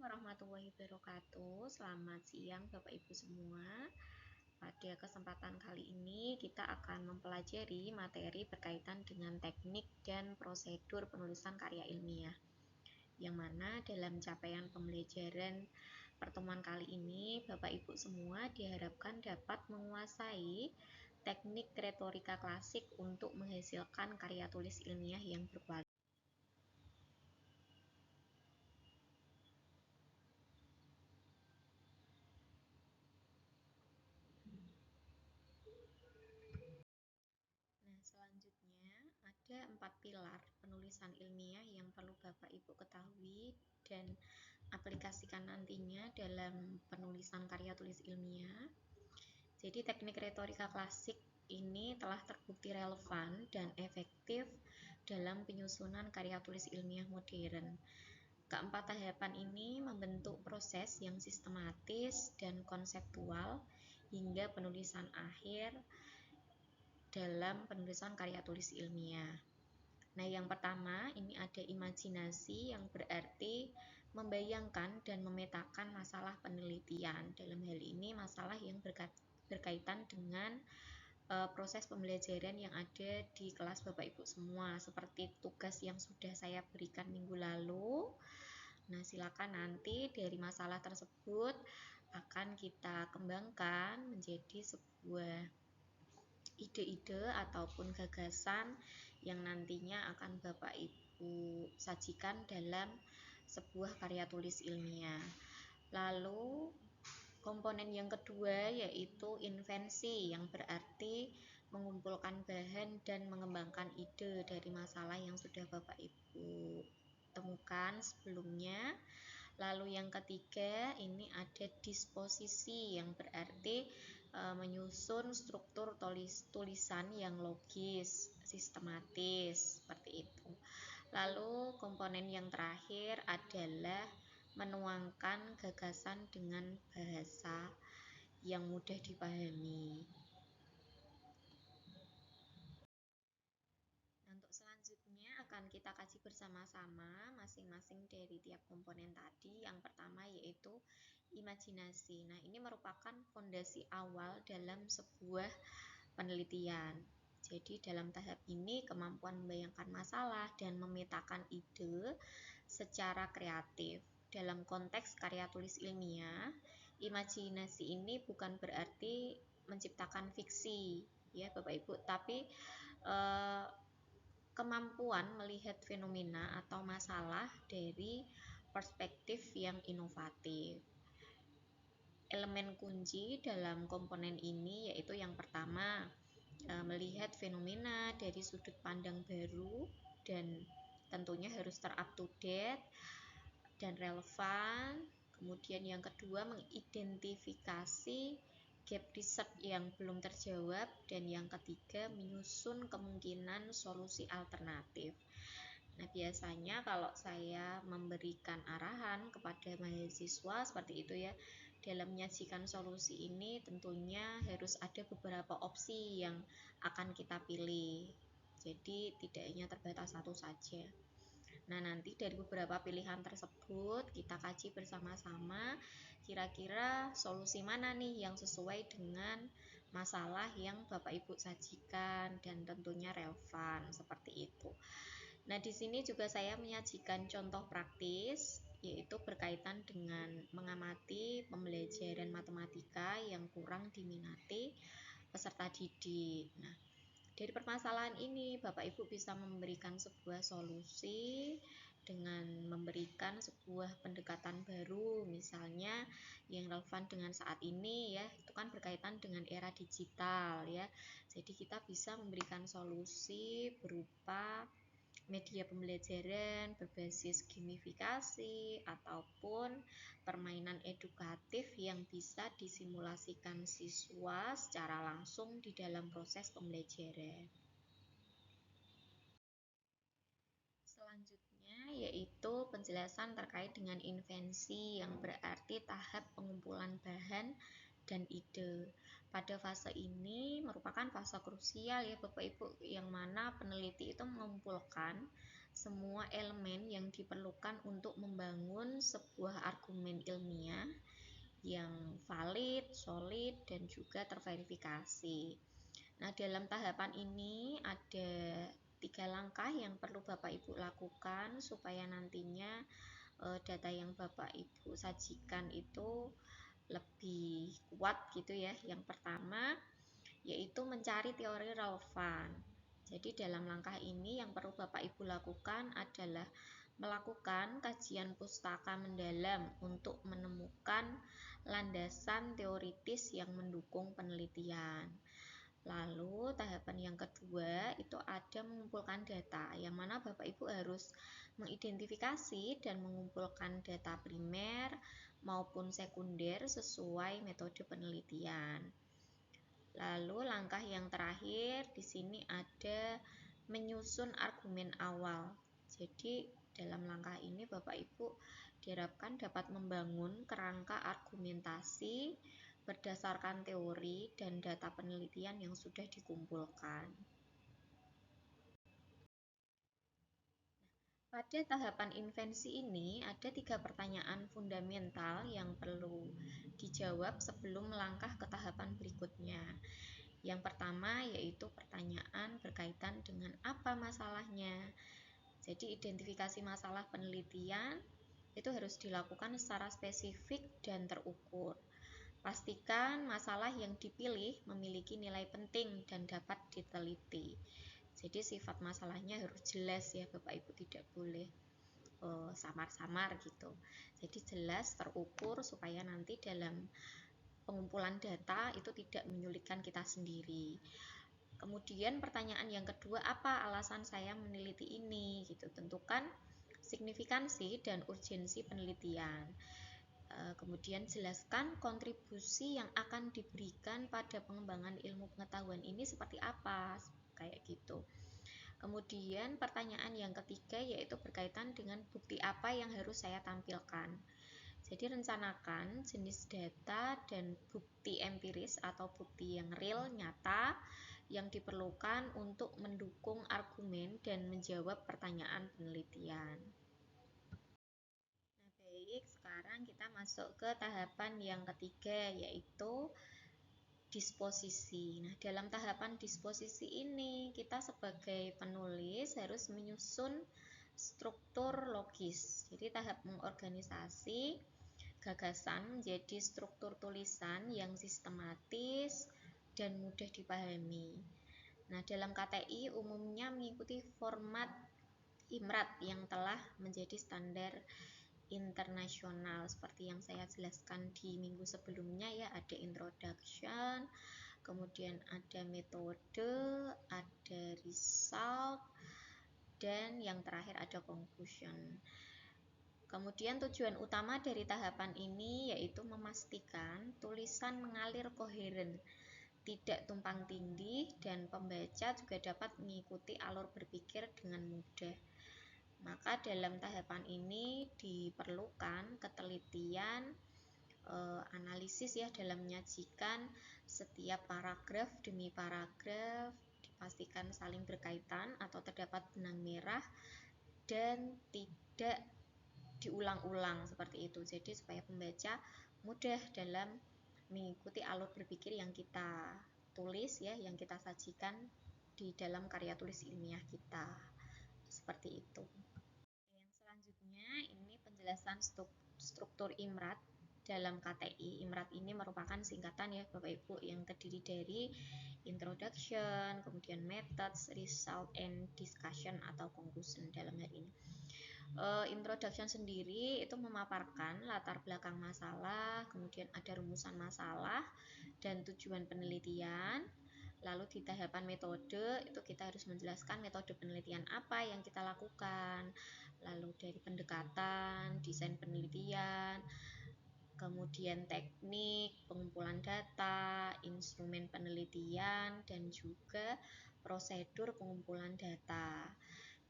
warahmatullahi wabarakatuh. Selamat siang Bapak Ibu semua. Pada kesempatan kali ini kita akan mempelajari materi berkaitan dengan teknik dan prosedur penulisan karya ilmiah. Yang mana dalam capaian pembelajaran pertemuan kali ini Bapak Ibu semua diharapkan dapat menguasai teknik retorika klasik untuk menghasilkan karya tulis ilmiah yang berkualitas. Nah, selanjutnya ada 4 pilar penulisan ilmiah yang perlu Bapak Ibu ketahui dan aplikasikan nantinya dalam penulisan karya tulis ilmiah. Jadi teknik retorika klasik ini telah terbukti relevan dan efektif dalam penyusunan karya tulis ilmiah modern. Keempat tahapan ini membentuk proses yang sistematis dan konseptual hingga penulisan akhir dalam penulisan karya tulis ilmiah. Nah, yang pertama ini ada imajinasi yang berarti membayangkan dan memetakan masalah penelitian. Dalam hal ini masalah yang berkaitan dengan proses pembelajaran yang ada di kelas Bapak Ibu semua, seperti tugas yang sudah saya berikan minggu lalu. Nah, silakan nanti dari masalah tersebut akan kita kembangkan menjadi sebuah ide-ide ataupun gagasan yang nantinya akan Bapak Ibu sajikan dalam sebuah karya tulis ilmiah. Lalu komponen yang kedua yaitu invensi yang berarti mengumpulkan bahan dan mengembangkan ide dari masalah yang sudah Bapak Ibu temukan sebelumnya. Lalu yang ketiga ini ada disposisi yang berarti menyusun struktur tulisan yang logis, sistematis, seperti itu. Lalu komponen yang terakhir adalah menuangkan gagasan dengan bahasa yang mudah dipahami. Untuk selanjutnya akan kita kaji bersama-sama masing-masing dari tiap komponen tadi. Yang pertama yaitu imajinasi. Nah, ini merupakan fondasi awal dalam sebuah penelitian. Jadi dalam tahap ini kemampuan membayangkan masalah dan memetakan ide secara kreatif. Dalam konteks karya tulis ilmiah, imajinasi ini bukan berarti menciptakan fiksi, ya Bapak Ibu, tapi kemampuan melihat fenomena atau masalah dari perspektif yang inovatif. Elemen kunci dalam komponen ini yaitu yang pertama, melihat fenomena dari sudut pandang baru dan tentunya harus ter-up to date dan relevan. Kemudian yang kedua, mengidentifikasi gap riset yang belum terjawab, dan yang ketiga menyusun kemungkinan solusi alternatif. Nah, biasanya kalau saya memberikan arahan kepada mahasiswa seperti itu ya, dalam menyajikan solusi ini tentunya harus ada beberapa opsi yang akan kita pilih. Jadi tidak hanya terbatas satu saja. Nah, nanti dari beberapa pilihan tersebut kita kaji bersama-sama kira-kira solusi mana nih yang sesuai dengan masalah yang Bapak Ibu sajikan dan tentunya relevan seperti itu. Nah, di sini juga saya menyajikan contoh praktis yaitu berkaitan dengan mengamati pembelajaran matematika yang kurang diminati peserta didik. Nah, dari permasalahan ini Bapak Ibu bisa memberikan sebuah solusi dengan memberikan sebuah pendekatan baru, misalnya yang relevan dengan saat ini ya, itu kan berkaitan dengan era digital ya. Jadi kita bisa memberikan solusi berupa media pembelajaran berbasis gamifikasi ataupun permainan edukatif yang bisa disimulasikan siswa secara langsung di dalam proses pembelajaran. Selanjutnya yaitu penjelasan terkait dengan invensi yang berarti tahap pengumpulan bahan dan ide. Pada fase ini merupakan fase krusial ya Bapak Ibu, yang mana peneliti itu mengumpulkan semua elemen yang diperlukan untuk membangun sebuah argumen ilmiah yang valid, solid, dan juga terverifikasi. Nah, dalam tahapan ini ada 3 langkah yang perlu Bapak Ibu lakukan supaya nantinya data yang Bapak Ibu sajikan itu lebih kuat gitu ya. Yang pertama yaitu mencari teori relevan. Jadi dalam langkah ini yang perlu Bapak Ibu lakukan adalah melakukan kajian pustaka mendalam untuk menemukan landasan teoritis yang mendukung penelitian. Lalu tahapan yang kedua itu ada mengumpulkan data, yang mana Bapak Ibu harus mengidentifikasi dan mengumpulkan data primer maupun sekunder sesuai metode penelitian. Lalu langkah yang terakhir di sini ada menyusun argumen awal. Jadi dalam langkah ini Bapak Ibu diharapkan dapat membangun kerangka argumentasi berdasarkan teori dan data penelitian yang sudah dikumpulkan. Pada tahapan invensi ini ada 3 pertanyaan fundamental yang perlu dijawab sebelum melangkah ke tahapan berikutnya. Yang pertama yaitu pertanyaan berkaitan dengan apa masalahnya. Jadi identifikasi masalah penelitian itu harus dilakukan secara spesifik dan terukur. Pastikan masalah yang dipilih memiliki nilai penting dan dapat diteliti. Jadi sifat masalahnya harus jelas ya Bapak Ibu, tidak boleh samar-samar gitu. Jadi jelas, terukur supaya nanti dalam pengumpulan data itu tidak menyulitkan kita sendiri. Kemudian pertanyaan yang kedua, apa alasan saya meneliti ini? Gitu. Tentukan signifikansi dan urgensi penelitian. Kemudian jelaskan kontribusi yang akan diberikan pada pengembangan ilmu pengetahuan ini seperti apa, kayak gitu. Kemudian pertanyaan yang ketiga yaitu berkaitan dengan bukti apa yang harus saya tampilkan. Jadi rencanakan jenis data dan bukti empiris atau bukti yang real, nyata, yang diperlukan untuk mendukung argumen dan menjawab pertanyaan penelitian. Nah, baik, sekarang kita masuk ke tahapan yang ketiga, yaitu disposisi. Nah, dalam tahapan disposisi ini, kita sebagai penulis harus menyusun struktur logis. Jadi, tahap mengorganisasi gagasan menjadi struktur tulisan yang sistematis dan mudah dipahami. Nah, dalam KTI umumnya mengikuti format IMRAT yang telah menjadi standar internasional seperti yang saya jelaskan di minggu sebelumnya ya, ada introduction, kemudian ada metode, ada result, dan yang terakhir ada conclusion. Kemudian tujuan utama dari tahapan ini yaitu memastikan tulisan mengalir koheren, tidak tumpang tindih, dan pembaca juga dapat mengikuti alur berpikir dengan mudah. Maka dalam tahapan ini diperlukan ketelitian, analisis ya dalam menyajikan setiap paragraf demi paragraf, dipastikan saling berkaitan atau terdapat benang merah dan tidak diulang-ulang seperti itu. Jadi supaya pembaca mudah dalam mengikuti alur berpikir yang kita tulis ya, yang kita sajikan di dalam karya tulis ilmiah kita. Seperti itu. Yang selanjutnya ini penjelasan struktur IMRAT dalam KTI. IMRAT ini merupakan singkatan ya Bapak Ibu yang terdiri dari introduction, kemudian methods, result, and discussion atau conclusion dalam hal ini. Introduction sendiri itu memaparkan latar belakang masalah, kemudian ada rumusan masalah dan tujuan penelitian. Lalu di tahapan metode itu kita harus menjelaskan metode penelitian apa yang kita lakukan, lalu dari pendekatan, desain penelitian, kemudian teknik pengumpulan data, instrumen penelitian, dan juga prosedur pengumpulan data.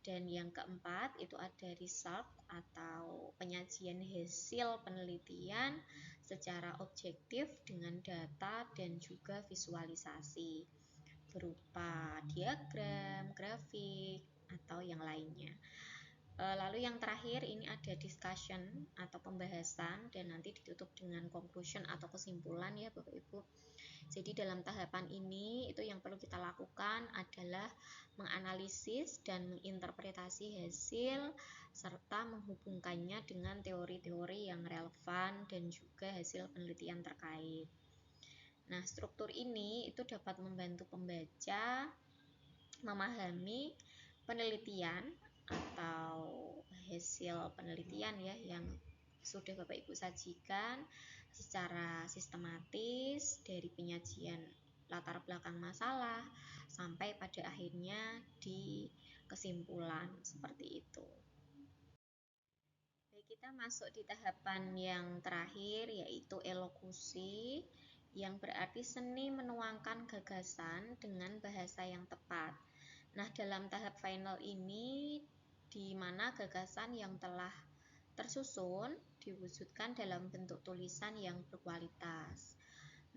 Dan yang keempat itu ada result atau penyajian hasil penelitian secara objektif dengan data dan juga visualisasi berupa diagram, grafik, atau yang lainnya. Lalu yang terakhir ini ada discussion atau pembahasan dan nanti ditutup dengan conclusion atau kesimpulan ya Bapak Ibu. Jadi dalam tahapan ini itu yang perlu kita lakukan adalah menganalisis dan menginterpretasi hasil serta menghubungkannya dengan teori-teori yang relevan dan juga hasil penelitian terkait. Nah, struktur ini itu dapat membantu pembaca memahami penelitian atau hasil penelitian ya yang sudah Bapak Ibu sajikan secara sistematis dari penyajian latar belakang masalah sampai pada akhirnya di kesimpulan seperti itu. Baik, kita masuk di tahapan yang terakhir yaitu elokusi yang berarti seni menuangkan gagasan dengan bahasa yang tepat. Nah, dalam tahap final ini di mana gagasan yang telah tersusun diwujudkan dalam bentuk tulisan yang berkualitas.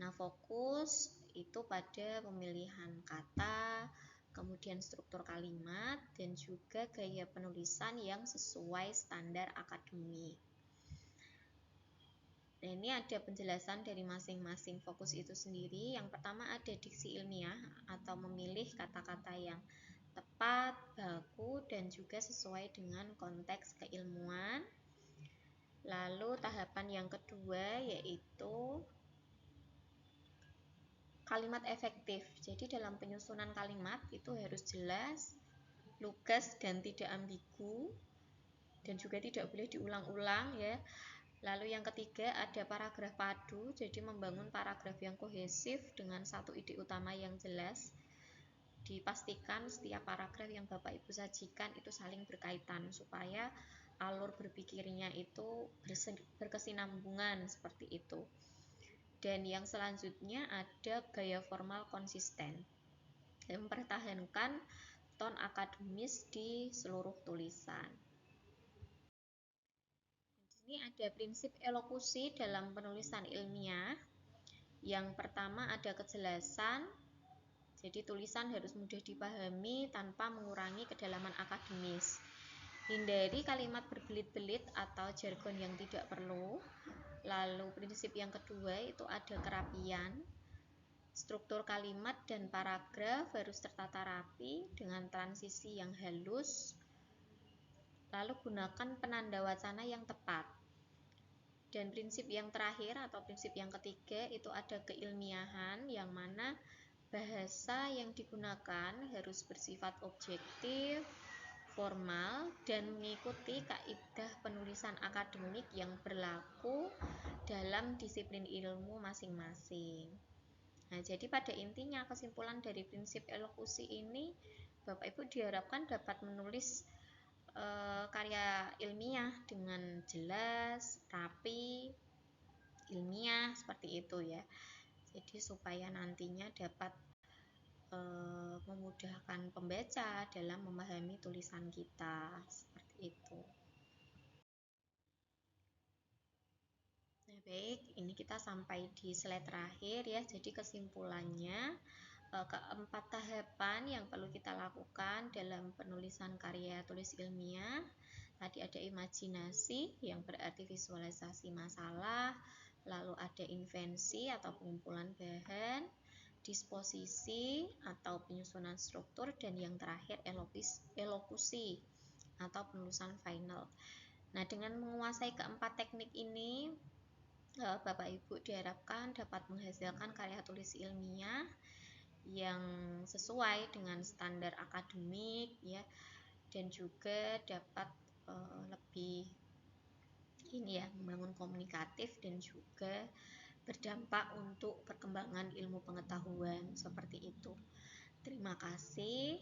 Nah, fokus itu pada pemilihan kata, kemudian struktur kalimat, dan juga gaya penulisan yang sesuai standar akademik. Nah, ini ada penjelasan dari masing-masing fokus itu sendiri. Yang pertama ada diksi ilmiah atau memilih kata-kata yang tepat, baku, dan juga sesuai dengan konteks keilmuan. Lalu tahapan yang kedua yaitu kalimat efektif. Jadi dalam penyusunan kalimat itu harus jelas, lugas, dan tidak ambigu, dan juga tidak boleh diulang-ulang ya. Lalu yang ketiga ada paragraf padu, jadi membangun paragraf yang kohesif dengan satu ide utama yang jelas. Dipastikan setiap paragraf yang Bapak Ibu sajikan itu saling berkaitan supaya alur berpikirnya itu berkesinambungan seperti itu. Dan yang selanjutnya ada gaya formal konsisten, mempertahankan ton akademis di seluruh tulisan. Ini ada prinsip elokusi dalam penulisan ilmiah. Yang pertama ada kejelasan, jadi tulisan harus mudah dipahami tanpa mengurangi kedalaman akademis. Hindari kalimat berbelit-belit atau jargon yang tidak perlu. Lalu prinsip yang kedua itu ada kerapian. Struktur kalimat dan paragraf harus tertata rapi dengan transisi yang halus. Lalu gunakan penanda wacana yang tepat. Dan prinsip yang terakhir atau prinsip yang ketiga itu ada keilmiahan, yang mana bahasa yang digunakan harus bersifat objektif, formal, dan mengikuti kaidah penulisan akademik yang berlaku dalam disiplin ilmu masing-masing. Nah, jadi pada intinya kesimpulan dari prinsip elokusi ini Bapak Ibu diharapkan dapat menulis karya ilmiah dengan jelas, rapi, ilmiah seperti itu ya. Jadi supaya nantinya dapat memudahkan pembaca dalam memahami tulisan kita seperti itu. Nah, baik, ini kita sampai di slide terakhir ya. Jadi kesimpulannya keempat tahapan yang perlu kita lakukan dalam penulisan karya tulis ilmiah. Tadi ada imajinasi yang berarti visualisasi masalah, lalu ada invensi atau pengumpulan bahan, disposisi atau penyusunan struktur, dan yang terakhir elokusi atau penulisan final. Nah, dengan menguasai keempat teknik ini, Bapak Ibu diharapkan dapat menghasilkan karya tulis ilmiah yang sesuai dengan standar akademik ya, dan juga dapat lebih ini ya, membangun komunikatif dan juga berdampak untuk perkembangan ilmu pengetahuan seperti itu. Terima kasih.